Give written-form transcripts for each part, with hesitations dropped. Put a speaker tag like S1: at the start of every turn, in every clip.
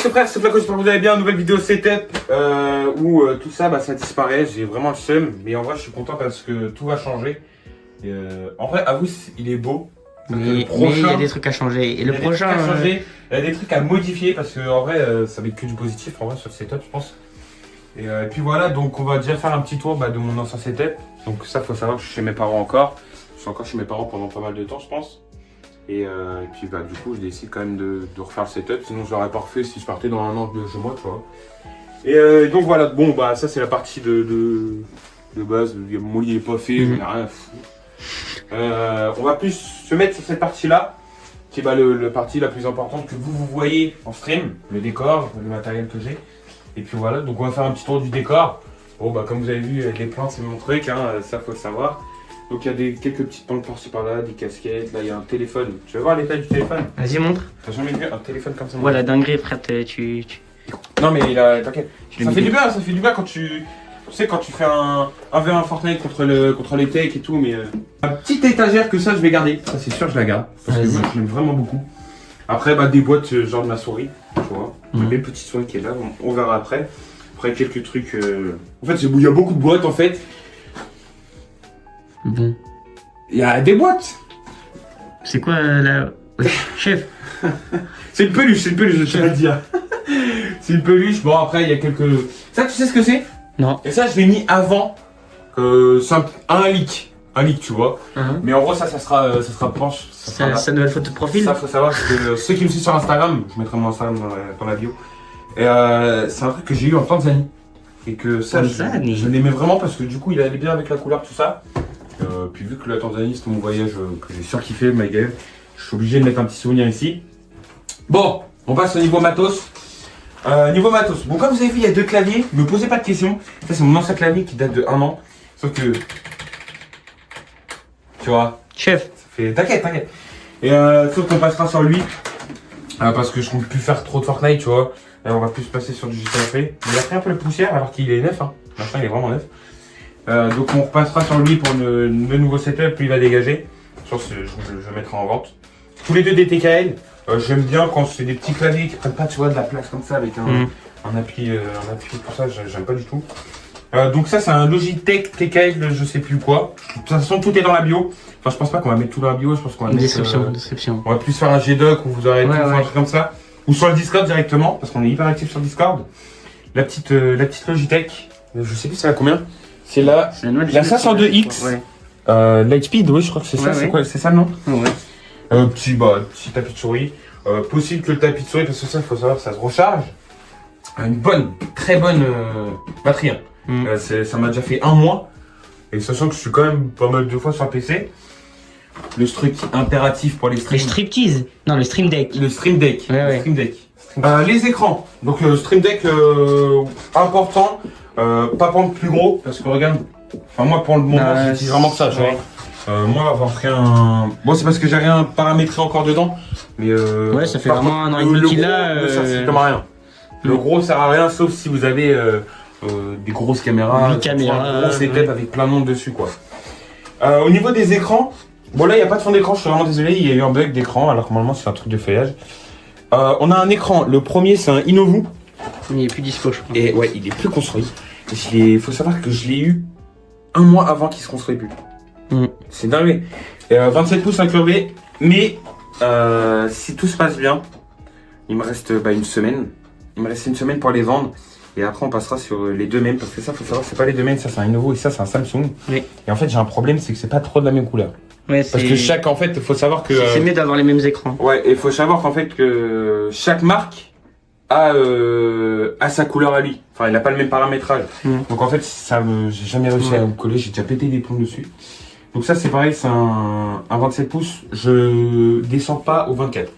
S1: c'est frère, c'est Flaco, j'espère que vous allez bien. Nouvelle vidéo setup où tout ça, bah, ça disparaît. J'ai vraiment le seum, mais en vrai, je suis content parce que tout va changer. En vrai, avoue, il est beau.
S2: Mais il y a des trucs à changer. Et le prochain.
S1: Il y a des trucs à modifier parce que en vrai, ça va être que du positif en vrai sur le setup, je pense. Et puis voilà, donc on va déjà faire un petit tour de mon ancien setup. Donc ça, faut savoir que je suis chez mes parents encore. Je suis encore chez mes parents pendant pas mal de temps, je pense. Et puis bah du coup je décide quand même de refaire le setup, sinon je l'aurais pas refait si je partais dans un an de chez moi, tu vois. Et donc voilà, bon bah ça c'est la partie de base, mon lit est pas fait, j'en ai rien à foutre. On va plus se mettre sur cette partie là, qui est la partie la plus importante que vous voyez en stream, le décor, le matériel que j'ai. Et puis voilà, donc on va faire un petit tour du décor. Bon bah comme vous avez vu, les plantes c'est mon truc, hein, ça faut le savoir. Donc il y a quelques petites plantes par-ci par-là, des casquettes, là il y a un téléphone. Tu veux voir l'état du téléphone?
S2: Vas-y, montre.
S1: T'as jamais vu un téléphone comme ça?
S2: Voilà, dinguerie, frère, tu...
S1: Non mais t'inquiète. Ça fait du bien quand tu sais quand tu fais un V1 Fortnite contre les techs et tout, mais la petite étagère que ça je vais garder. Ça c'est sûr je la garde. Parce que moi je l'aime vraiment beaucoup. Après bah des boîtes genre de ma souris, tu vois. Une belle petite souris qui est là, on verra après. Après quelques trucs. En fait il y a beaucoup de boîtes en fait.
S2: Bon.
S1: Il y a des boîtes.
S2: C'est quoi la... Chef.
S1: C'est une peluche, je tiens à le dire. C'est une peluche, bon après il y a quelques... Ça tu sais ce que c'est?
S2: Non.
S1: Et ça je l'ai mis avant c'est un leak, tu vois. Mais en gros ça sera penche.
S2: Sa nouvelle photo de profil.
S1: Ça faut savoir que ceux qui me suivent sur Instagram, je mettrai mon Instagram dans la bio. Et c'est un truc que j'ai eu en Tanzanie. Et que ça je l'aimais vraiment parce que du coup il allait bien avec la couleur tout ça. Puis vu que la Tanzanie c'était mon voyage que j'ai surkiffé, my gueule, je suis obligé de mettre un petit souvenir ici. Bon, on passe au niveau matos. Bon comme vous avez vu il y a deux claviers, ne me posez pas de questions. Ça c'est mon ancien clavier qui date de 1 an. Sauf que... Tu vois.
S2: Chef.
S1: Ça fait... T'inquiète. Et sauf qu'on passera sur lui. Parce que je compte plus faire trop de Fortnite, tu vois. Et on va plus se passer sur du GTA Free. Il a pris un peu de poussière alors qu'il est neuf. Hein. Machin il est vraiment neuf. Donc on repassera sur lui pour le nouveau setup, puis il va dégager. Sur ce, je mettrai en vente. Tous les deux des TKL. J'aime bien quand c'est des petits claviers qui prennent pas tu vois, de la place comme ça avec un appui tout ça, j'aime pas du tout. Donc ça c'est un Logitech TKL je sais plus quoi. De toute façon tout est dans la bio. Enfin je pense pas qu'on va mettre tout dans la bio, je pense qu'on va mettre...
S2: Description.
S1: On va plus faire un G-Doc où vous aurez tout, un truc comme ça. Ou sur le Discord directement, parce qu'on est hyper actif sur le Discord. La petite Logitech, je sais plus c'est à combien. C'est la 502X.
S2: Ouais.
S1: Lightspeed, oui, je crois que c'est ça. C'est quoi? C'est ça, non?
S2: Ouais.
S1: Petit tapis de souris. Possible que le tapis de souris, parce que ça, il faut savoir que ça se recharge. Une très bonne batterie. Ça m'a déjà fait 1 mois. Et sachant que je suis quand même pas mal de fois sur le PC. Le truc impératif pour les streams.
S2: Les striptease. Non, le stream deck.
S1: Le stream deck.
S2: Ouais.
S1: Stream deck. Les écrans. Donc stream deck important. Pas prendre plus gros parce que regarde, enfin moi pour le moment j'utilise vraiment que ça, tu vois. Moi avoir pris un... Bon c'est parce que j'ai rien paramétré encore dedans. Mais
S2: ouais ça fait vraiment un an et demi qu'il a.
S1: Ça sert strictement à rien. Le gros sert à rien sauf si vous avez des grosses caméras. Un gros setup avec plein de monde dessus quoi. Au niveau des écrans, bon là il n'y a pas de fond d'écran, je suis vraiment désolé, il y a eu un bug d'écran alors que normalement c'est un truc de feuillage. On a un écran, le premier c'est un Innovu.
S2: Il est plus dispo je crois.
S1: Et ouais il est plus construit. Il faut savoir que je l'ai eu 1 mois avant qu'il se construise plus. C'est dingue. 27 pouces incurvé, mais si tout se passe bien, il me reste une semaine. Il me reste 1 semaine pour les vendre. Et après on passera sur les deux mêmes. Parce que ça faut savoir c'est pas les deux mêmes, ça c'est un Innovu et ça c'est un Samsung. Oui. Et en fait j'ai un problème, c'est que c'est pas trop de la même couleur. Ouais, parce que chaque, en fait, il faut savoir que...
S2: C'est mieux d'avoir les mêmes écrans.
S1: Ouais, et il faut savoir qu'en fait que chaque marque a sa couleur à lui. Enfin, il n'a pas le même paramétrage. Donc en fait, j'ai jamais réussi à me coller, j'ai déjà pété des plombs dessus. Donc ça, c'est pareil, c'est un 27 pouces. Je descends pas au 24.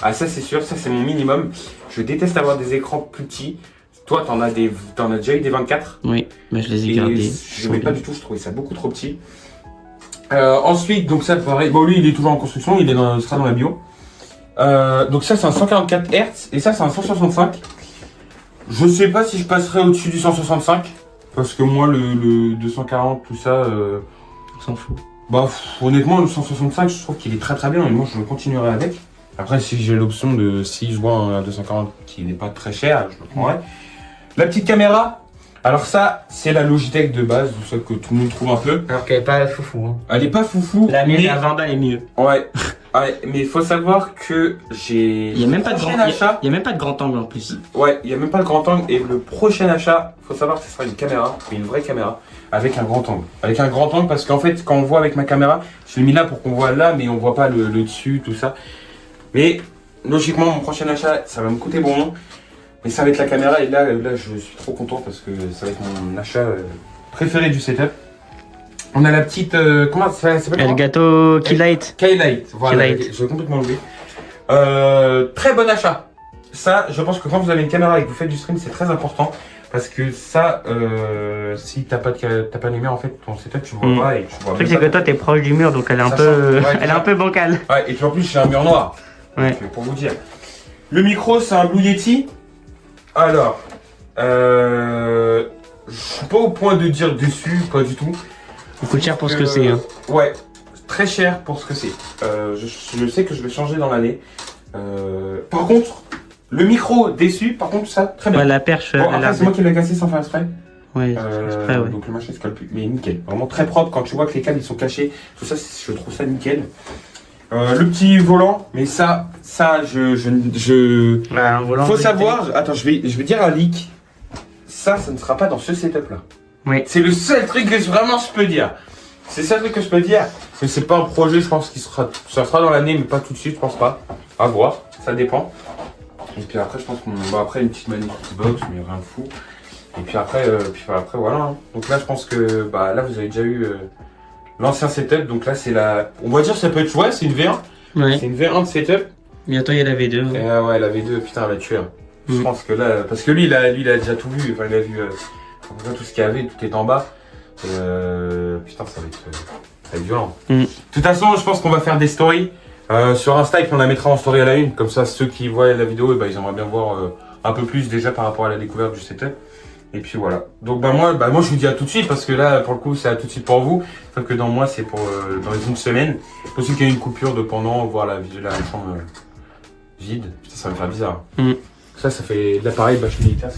S1: Ah ça, c'est sûr, ça c'est mon minimum. Je déteste avoir des écrans plus petits. Toi, t'en as déjà eu des 24.
S2: Oui, mais je les ai gardés.
S1: Je n'aimais pas du tout, je trouvais ça beaucoup trop petit. Ensuite, donc ça pareil, bon lui il est toujours en construction, il sera dans la bio. Donc ça c'est un 144 Hz et ça c'est un 165. Je sais pas si je passerai au-dessus du 165 parce que moi le 240 tout ça, on
S2: s'en fout.
S1: Bah honnêtement le 165 je trouve qu'il est très très bien et moi je continuerai avec Après, si j'ai l'option de si je vois un 240 qui n'est pas très cher, je le prendrai. La petite caméra, alors ça, c'est la Logitech de base, celle que tout le monde trouve un peu.
S2: Alors qu'elle est pas foufou. Hein.
S1: Elle est pas foufou.
S2: La mienne,
S1: mais...
S2: la Vanda est mieux.
S1: Ouais. Ouais, mais il faut savoir que j'ai.
S2: Il n'y a même pas de grand
S1: achat.
S2: Il y a même pas de grand angle en plus.
S1: Ouais, il n'y a même pas de grand angle. Et le prochain achat, il faut savoir que ce sera une caméra, mais une vraie caméra, avec un grand angle. Avec un grand angle, parce qu'en fait, quand on voit avec ma caméra, je l'ai mis là pour qu'on voit là, mais on voit pas le dessus, tout ça. Mais logiquement, mon prochain achat, ça va me coûter bon. Mais ça va être la caméra. Et là, je suis trop content parce que ça va être mon achat préféré du setup. On a la petite. Comment ça s'appelle?
S2: Elgato Keylight.
S1: Keylight, voilà,
S2: Keylight.
S1: j'ai complètement oublié. Très bon achat. Ça, je pense que quand vous avez une caméra et que vous faites du stream, c'est très important. Parce que ça, si t'as pas de lumière, en fait, ton setup, tu vois pas et tu vois.
S2: Le truc, c'est que toi, t'es proche du mur, donc elle est un peu, elle est un peu bancale.
S1: Ouais, et puis en plus, j'ai un mur noir.
S2: Ouais.
S1: Donc, pour vous dire. Le micro, c'est un Blue Yeti. Alors, je suis pas au point de dire dessus, pas du tout.
S2: Il coûte cher pour ce que c'est. Hein.
S1: Ouais, très cher pour ce que c'est. Je sais que je vais changer dans l'année. Par contre, le micro déçu, par contre, ça, très bien.
S2: Ouais, la perche.
S1: Bon, après, c'est moi qui l'ai cassé sans faire exprès.
S2: Ouais, exprès, ouais.
S1: Donc le machin, il se colle plus. Mais nickel. Vraiment très propre quand tu vois que les câbles ils sont cachés. Tout ça, je trouve ça nickel. Le petit volant, mais ça,
S2: Ouais, un volant.
S1: faut savoir. Attends, je vais dire un leak. Ça ne sera pas dans ce setup là.
S2: Oui.
S1: C'est le seul truc que vraiment je peux dire. C'est le seul truc que je peux dire. Mais c'est pas un projet, je pense ça sera dans l'année, mais pas tout de suite, je pense pas. À voir, ça dépend. Et puis après, je pense qu'on va après une petite manette Xbox, mais rien de fou. Et puis après, voilà. Hein. Donc là, je pense que là, vous avez déjà eu l'ancien setup. Donc là, c'est la. On va dire, ça peut être ouais, c'est une V1.
S2: Ouais.
S1: C'est une V1 de setup.
S2: Bientôt, il y a la V2. Ouais,
S1: Ouais, la V2, putain, elle va tuer. Hein. Je pense que là, parce que lui, il a déjà tout vu. Enfin, il a vu tout ce qu'il y avait, tout est en bas. Putain, ça va être violent. De toute façon, je pense qu'on va faire des stories sur Insta et qu'on la mettra en story à la une. Comme ça, ceux qui voient la vidéo, ils aimeraient bien voir un peu plus déjà par rapport à la découverte du setup. Et puis voilà. Donc moi, je vous dis à tout de suite parce que là, pour le coup, c'est à tout de suite pour vous. Sauf que dans moi, c'est pour dans une semaine. C'est possible qu'il y ait une coupure de pendant, voir la chambre vide. Putain, ça va me faire bizarre. Ça fait de l'appareil bâche militaire.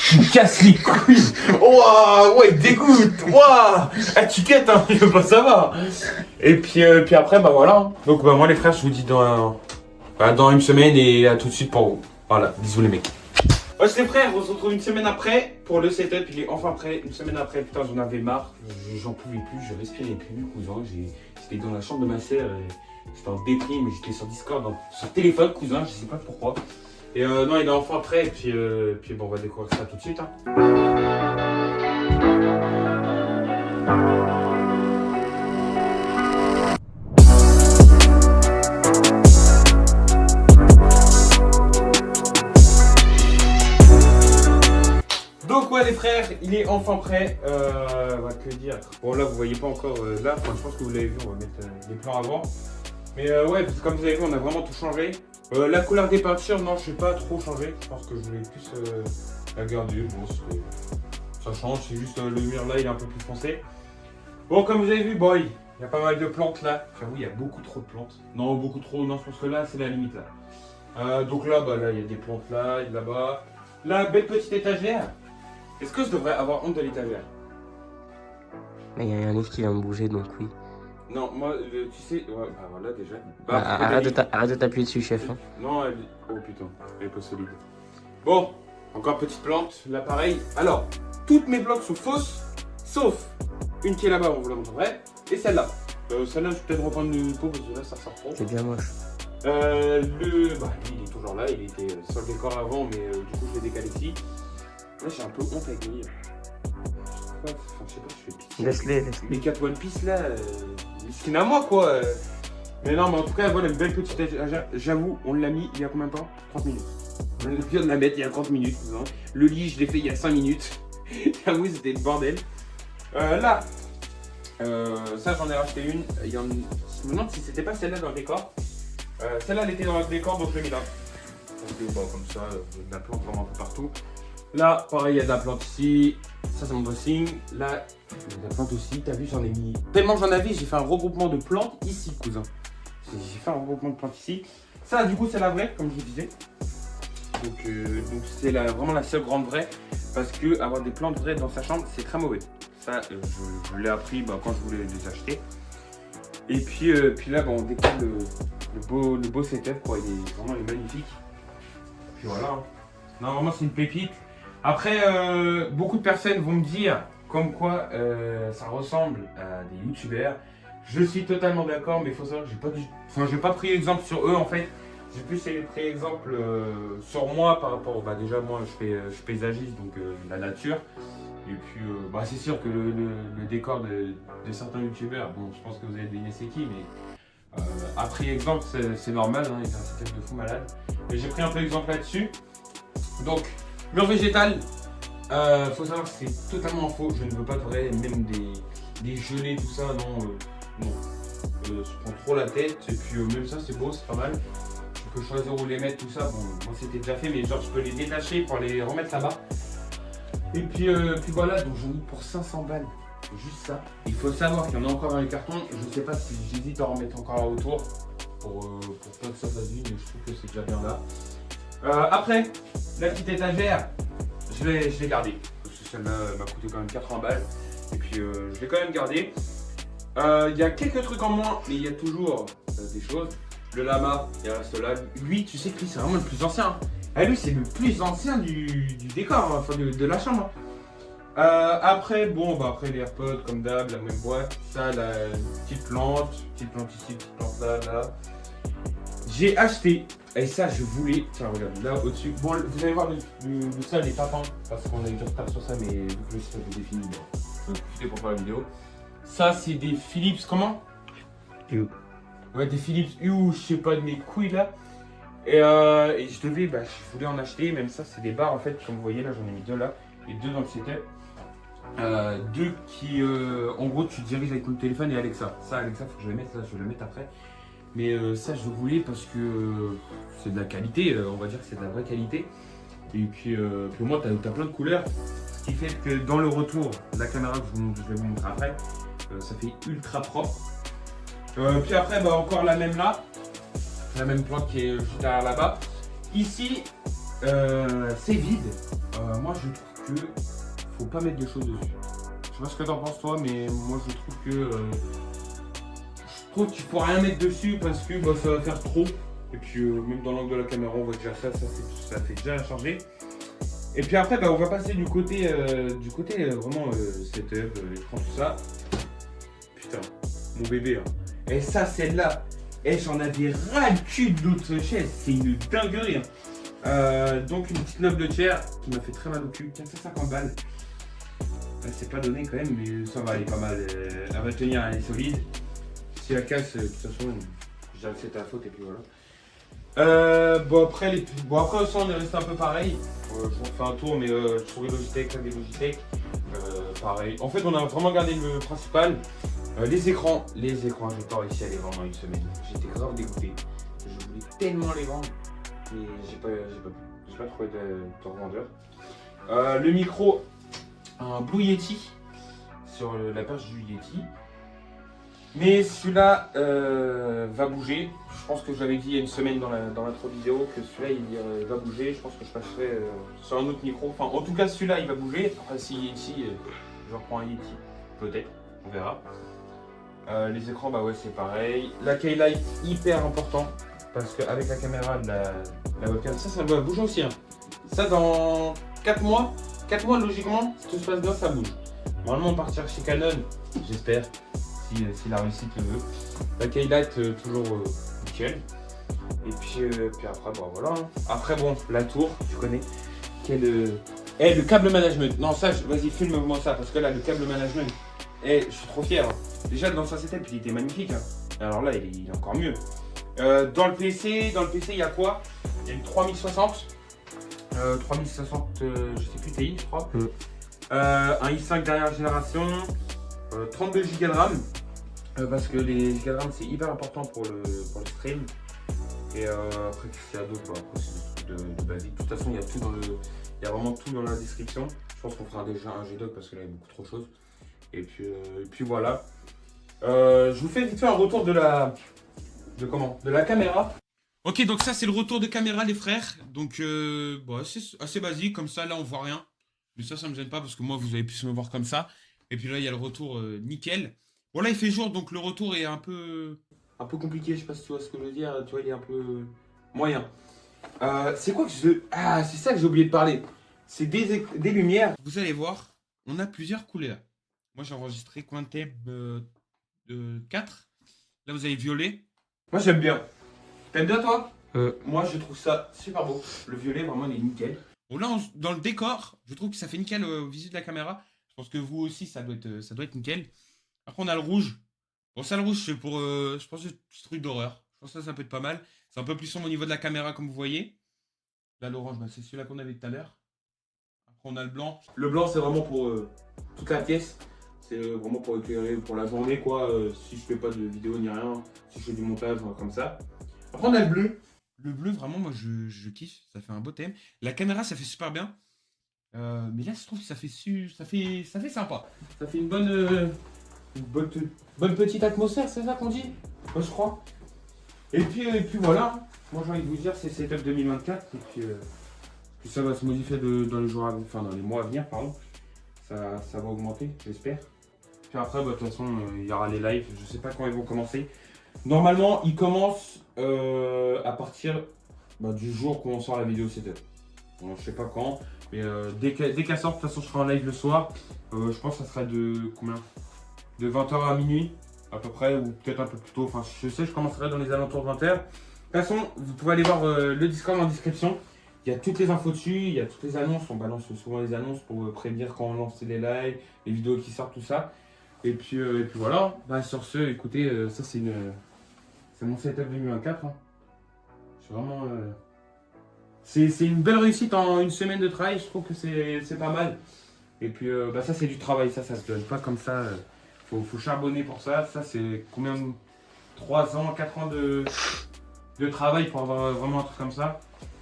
S1: Tu me casses les couilles. Ouah, ouais, dégoûte. Ouah, étiquette, hein, je veux pas savoir. Et puis après, voilà. Donc moi les frères, je vous dis dans une semaine et à tout de suite pour vous. Voilà, bisous les mecs. Ouais, les frères, on se retrouve une semaine après pour le setup. Il est enfin prêt. Une semaine après, putain, j'en avais marre. J'en pouvais plus, je respirais plus, cousin. J'étais dans la chambre de ma sœur. J'étais en déprime, j'étais sur Discord, sur téléphone, cousin, je sais pas pourquoi. Et non, il est enfin prêt, et puis on va découvrir ça tout de suite. Hein. Donc ouais les frères, il est enfin prêt. Que dire. Bon là vous voyez pas encore là, enfin, je pense que vous l'avez vu, on va mettre les plans avant. Mais ouais, comme vous avez vu, on a vraiment tout changé. La couleur des peintures, non, je n'ai pas trop changé. Je pense que je voulais plus la garder. Bon, ça change, c'est juste le mur là, il est un peu plus foncé. Bon, comme vous avez vu, il y a pas mal de plantes là. J'avoue, il y a beaucoup trop de plantes. Non, beaucoup trop, non, je pense que là, c'est la limite là. Donc là, là, il y a des plantes là, là-bas. La belle petite étagère. Est-ce que je devrais avoir honte de l'étagère?
S2: Mais il y a un livre qui vient de bouger, donc oui.
S1: Non, moi, tu sais, ouais, voilà déjà.
S2: Arrête de t'appuyer dessus, chef. Hein.
S1: Non, oh putain, elle est pas solide. Bon, encore petite plante, là pareil. Alors, toutes mes plantes sont fausses, sauf une qui est là-bas, on vous la montrerait, et celle-là. Celle-là, je vais peut-être reprendre une peau parce que là, ça ressort trop.
S2: C'est bien moche.
S1: Lui, il est toujours là, il était sur le décor avant, mais du coup, je l'ai décalé ici. Là, j'ai un peu honte avec lui. Je sais pas, je fais pitié.
S2: Laisse-les.
S1: Les 4 One Piece là, c'est à moi quoi. Mais non, mais en tout cas, voilà une belle petite étagère. J'avoue, on l'a mis il y a combien de temps? 30 minutes. On vient de la mettre il y a 30 minutes. Hein. Le lit, je l'ai fait il y a 5 minutes. J'avoue, c'était le bordel. Là, ça j'en ai racheté une. Je me demande si c'était pas celle-là dans le décor. Celle-là, elle était dans le décor, donc je l'ai mis là. Donc, comme ça, de la plante vraiment un peu partout. Là, pareil, il y a de la plante ici. Ça, c'est mon dressing. Là, il y a de la plante aussi. T'as vu, j'en ai mis. Tellement j'en avais, j'ai fait un regroupement de plantes ici, cousin. J'ai fait un regroupement de plantes ici. Ça, du coup, c'est la vraie, comme je vous disais. Donc c'est vraiment la seule grande vraie. Parce que avoir des plantes vraies dans sa chambre, c'est très mauvais. Ça, je l'ai appris quand je voulais les acheter. Et puis là, on décolle le beau setup, quoi. Il est magnifique. Puis voilà. Hein. Non, vraiment, c'est une pépite. Après, beaucoup de personnes vont me dire comme quoi ça ressemble à des youtubeurs. Je suis totalement d'accord, mais il faut savoir que j'ai pas pris exemple sur eux en fait. J'ai plus pris exemple sur moi par rapport. Déjà, moi, je suis paysagiste, donc la nature. Et puis, c'est sûr que le décor de certains youtubeurs, bon, je pense que vous avez deviné c'est qui, mais a pris exemple, c'est normal, hein, il a un système de fou malade. Mais j'ai pris un peu exemple là-dessus. Donc, mur végétal, faut savoir que c'est totalement faux. Je ne veux pas de vrai, même des gelées, tout ça, non. Je prends trop la tête, et puis même ça, c'est beau, c'est pas mal. Je peux choisir où les mettre, tout ça. Bon, moi c'était déjà fait, mais genre, je peux les détacher pour les remettre là-bas. Et puis voilà, donc j'en ai pour 500 balles. Juste ça. Il faut savoir qu'il y en a encore dans les cartons. Je ne sais pas si j'hésite à en remettre encore là autour pour pas que ça fasse vide, mais je trouve que c'est déjà bien là. Après, la petite étagère, je l'ai gardée. Parce que ça m'a coûté quand même 80 balles. Et puis je l'ai quand même gardée. Il y a quelques trucs en moins, mais il y a toujours des choses. Le lama, il reste là. Lui, tu sais que lui, c'est vraiment le plus ancien. Ah, lui, c'est le plus ancien du décor, enfin de la chambre. Après, après les AirPods, comme d'hab, la même boîte. Ça, la petite plante ici, petite plante là. J'ai acheté, et ça, je voulais. Tiens, regarde, là au-dessus. Bon, vous allez voir, le sol n'est pas peint, parce qu'on a eu du retard sur ça, mais vu que le sol est défini, je vais profiter pour faire la vidéo. Ça, c'est des Philips, comment?
S2: Hue.
S1: Ouais, des Philips Hue, je sais pas, de mes couilles là. Et je voulais en acheter, même ça, c'est des barres en fait, comme vous voyez là, j'en ai mis 2 là, et 2 dans le setup. 2 qui, en gros, tu diriges avec ton téléphone et Alexa. Ça, Alexa, faut que je le mette, là, je vais le mettre après. Mais ça, je voulais parce que c'est de la qualité, on va dire que c'est de la vraie qualité. Et puis moi, t'as plein de couleurs, ce qui fait que dans le retour, la caméra que je vais vous montrer après, ça fait ultra propre. Puis après, encore la même là. La même plante qui est juste derrière là-bas. Ici, c'est vide. Moi, je trouve que faut pas mettre de choses dessus. Je sais pas ce que t'en penses toi, mais moi, je trouve qu'il faut rien mettre dessus parce que ça va faire trop. Et puis, même dans l'angle de la caméra, on voit déjà ça fait déjà charger. Et puis après, on va passer du côté vraiment setup, écran, tout ça. Putain, mon bébé. Hein. Et ça, celle-là. Et j'en avais ras le cul de l'autre chaise, c'est une dinguerie. Hein. Donc une petite noble chair qui m'a fait très mal au cul, 450 balles. C'est pas donné quand même, mais ça va, elle est pas mal. Elle va tenir, elle est solide. Si elle casse, de toute façon, je dirais que c'est ta faute et puis voilà. Après aussi on est resté un peu pareil. Je vous refais un tour, mais souris Logitech, clavier Logitech. Pareil. En fait, on a vraiment gardé le principal. Les écrans, j'ai pas réussi à les vendre en une semaine. J'étais grave dégoûté. Je voulais tellement les vendre, mais j'ai pas trouvé de revendeur. Le micro, un Blue Yeti sur la page du Yeti. Mais celui-là va bouger. Je pense que je l'avais dit il y a une semaine dans l'intro vidéo que celui-là il va bouger. Je pense que je passerai sur un autre micro. Enfin, en tout cas, celui-là il va bouger. Après, si Yeti, je reprends un Yeti, peut-être, on verra. Les écrans, c'est pareil. La Keylight, hyper important parce qu'avec la caméra de la webcam, ça va bouger aussi. Hein. Ça, dans 4 mois logiquement, si tout se passe bien, ça bouge. Normalement, on partira chez Canon, j'espère, si la réussite le veut. La Keylight, toujours nickel. Et puis après, voilà. Hein. Après, la tour, tu connais. Le câble management. Non, ça, vas-y, filme-moi ça parce que là, le câble management. Je suis trop fier. Hein. Déjà dans sa setup, il était magnifique. Hein. Alors là, il est encore mieux. Dans le PC, il y a quoi? Il y a une 3060. 3060, je sais plus, TI, je crois. Un i5 dernière génération. 32 Go de RAM. Parce que les Go de RAM, c'est hyper important pour le stream. Et après, qu'est-ce qu'il y a d'autre? Après, c'est des trucs de basique. De toute façon, il y a vraiment tout dans la description. Je pense qu'on fera déjà un G-Doc parce que là, il y a beaucoup trop de choses. Et puis voilà. Je vous fais vite fait un retour de De comment? De la caméra. Ok, donc ça c'est le retour de caméra les frères. Donc bon, c'est assez basique, comme ça là on voit rien. Mais ça me gêne pas parce que moi vous avez pu me voir comme ça. Et puis là il y a le retour nickel. Bon là il fait jour donc le retour est un peu compliqué, je sais pas si tu vois ce que je veux dire. Tu vois il est un peu moyen. C'est quoi que je... Ah c'est ça que j'ai oublié de parler. C'est des lumières. Vous allez voir, on a plusieurs couleurs. Moi j'ai enregistré Quanteb 4. Là vous avez violet. Moi j'aime bien. T'aimes bien toi? Moi je trouve ça super beau. Le violet vraiment il est nickel. Bon là dans le décor, je trouve que ça fait nickel au visu de la caméra. Je pense que vous aussi ça doit être nickel. Après on a le rouge. Bon ça le rouge c'est pour je pense que c'est truc d'horreur. Je pense que ça peut être pas mal. C'est un peu plus sombre au niveau de la caméra comme vous voyez. Là l'orange bah, c'est celui-là qu'on avait tout à l'heure. Après on a le blanc. Le blanc c'est vraiment pour toute la pièce. C'est vraiment pour éclairer pour la journée quoi. Si je fais pas de vidéo ni rien. Si je fais du montage comme ça. Après on a le bleu. Le bleu vraiment moi je kiffe. Ça fait un beau thème. La caméra ça fait super bien. Mais là je trouve que ça fait sympa. Ça fait une bonne petite atmosphère, c'est ça qu'on dit? Moi je crois. Et puis voilà. Moi j'ai envie de vous dire c'est Setup 2024. Et puis ça va se modifier dans les jours à venir, enfin dans les mois à venir pardon. Ça va augmenter, j'espère. Puis après, bah, de toute façon, il y aura les lives. Je sais pas quand ils vont commencer. Normalement, ils commencent à partir du jour où on sort la vidéo setup. Bon, je sais pas quand, mais dès qu'elle sort, de toute façon, je serai en live le soir. Je pense que ça sera de combien? De 20h à minuit, à peu près, ou peut-être un peu plus tôt. Enfin, je sais, je commencerai dans les alentours de 20h. De toute façon, vous pouvez aller voir le Discord en description. Il y a toutes les infos dessus, il y a toutes les annonces. On balance souvent les annonces pour prévenir quand on lance les lives, les vidéos qui sortent, tout ça. Et puis voilà. Bah, sur ce, écoutez, ça c'est mon setup 2024. Hein. C'est vraiment. C'est une belle réussite en une semaine de travail. Je trouve que c'est pas mal. Et puis ça c'est du travail, ça se donne pas comme ça. Faut charbonner pour ça. Ça c'est combien de 3 ans, 4 ans de travail pour avoir vraiment un truc comme ça.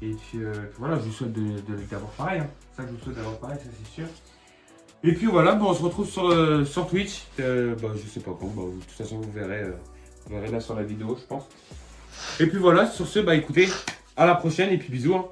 S1: Et puis voilà, je vous souhaite d'avoir pareil. Hein. Ça que je vous souhaite d'avoir pareil, ça c'est sûr. Et puis voilà, bon, on se retrouve sur Twitch. Je sais pas quand, de toute façon vous verrez là sur la vidéo, je pense. Et puis voilà, sur ce, écoutez, à la prochaine et puis bisous. Hein.